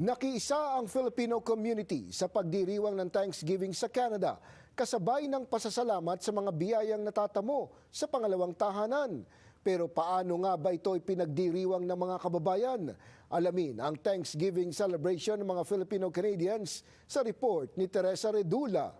Nakiisa ang Filipino community sa pagdiriwang ng Thanksgiving sa Canada, kasabay ng pasasalamat sa mga biyayang natatamo sa pangalawang tahanan. Pero paano nga ba ito pinagdiriwang ng mga kababayan? Alamin ang Thanksgiving celebration ng mga Filipino-Canadians sa report ni Teresa Redula.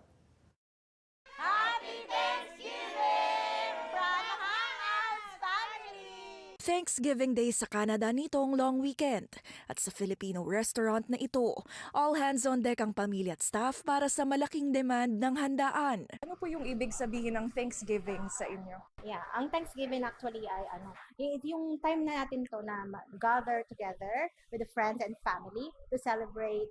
Happy Thanksgiving from Hangouts Family! Thanksgiving Day sa Canada nitong long weekend. At sa Filipino restaurant na ito, all hands on deck ang pamilya at staff para sa malaking demand ng handaan. Ano po yung ibig sabihin ng Thanksgiving sa inyo? Yeah, ang Thanksgiving actually ay yung time na natin to na gather together with the friends and family to celebrate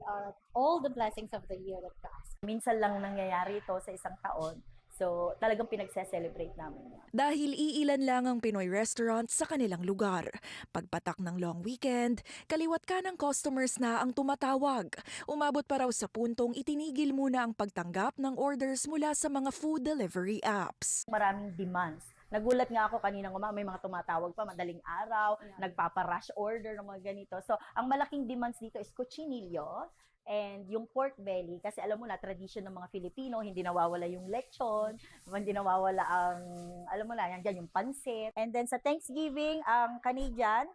all the blessings of the year that passed. Minsan lang nangyayari ito sa isang taon. So, talagang pinagse-celebrate namin yan. Dahil iilan lang ang Pinoy restaurant sa kanilang lugar. Pagpatak ng long weekend, kaliwat ka ng customers na ang tumatawag. Umabot pa raw sa puntong itinigil muna ang pagtanggap ng orders mula sa mga food delivery apps. Maraming demands. Nagulat nga ako kaninang may mga tumatawag pa madaling araw, nagpapa-rush order ng mga ganito. So, ang malaking demands dito is cochinillo and yung pork belly. Kasi alam mo na, tradition ng mga Filipino, hindi nawawala yung lechon, hindi nawawala ang, alam mo na, yan yung pansit. And then sa Thanksgiving, ang Canadian,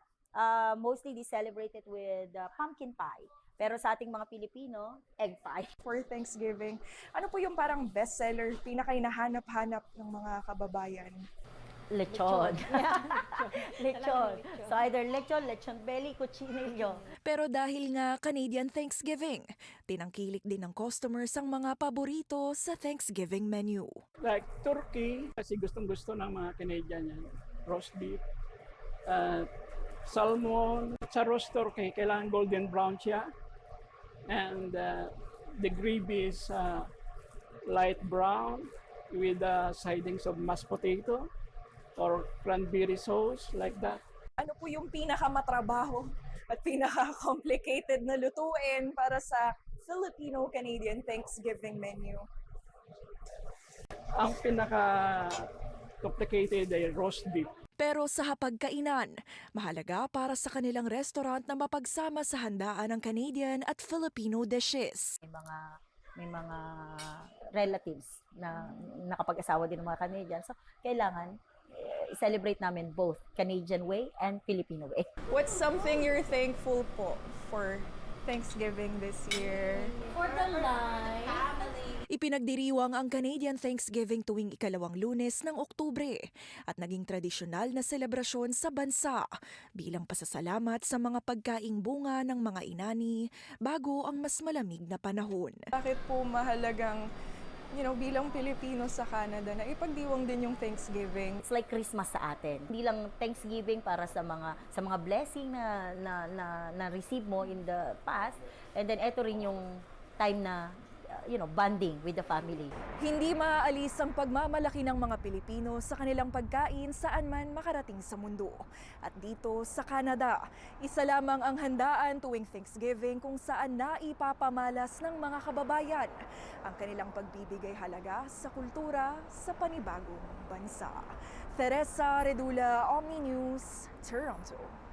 mostly they celebrate it with pumpkin pie. Pero sa ating mga Pilipino, egg pie. For Thanksgiving, ano po yung parang bestseller, pinaka-hinahanap-hanap ng mga kababayan? Lechon. Lechon. So either lechon belly, cochinillo. Pero dahil nga Canadian Thanksgiving, tinangkilik din ng customers ang mga paborito sa Thanksgiving menu. Like turkey, kasi gustong-gusto ng mga Canadian yan. Roast beef, salmon. Sa roast turkey, kailangan golden brown siya. And the gravy is light brown with sidings of mashed potato or cranberry sauce, like that. Ano po yung pinaka-matrabaho at pinaka-complicated na lutuin para sa Filipino-Canadian Thanksgiving menu? Ang pinaka-complicated ay roast beef. Pero sa hapagkainan, mahalaga para sa kanilang restaurant na mapagsama sa handaan ng Canadian at Filipino dishes. May mga relatives na nakapag-asawa din ng mga Canadian. So, kailangan i-celebrate namin both Canadian way and Filipino way. What's something you're thankful po for Thanksgiving this year? For the life, family. Ipinagdiriwang ang Canadian Thanksgiving tuwing ikalawang Lunes ng Oktubre at naging tradisyonal na selebrasyon sa bansa bilang pasasalamat sa mga pagkaing bunga ng mga inani bago ang mas malamig na panahon. Bakit po mahalagang bilang Pilipino sa Canada na ipagdiwang din yung Thanksgiving? It's like Christmas sa atin. Hindi lang Thanksgiving para sa mga blessing na receive mo in the past, and then ito rin yung time na bonding with the family. Hindi maaalis ang pagmamalaki ng mga Pilipino sa kanilang pagkain saan man makarating sa mundo. At dito sa Canada, isa lamang ang handaan tuwing Thanksgiving kung saan naipapamalas ng mga kababayan ang kanilang pagbibigay halaga sa kultura sa panibagong bansa. Teresa Redula, Omni News, Toronto.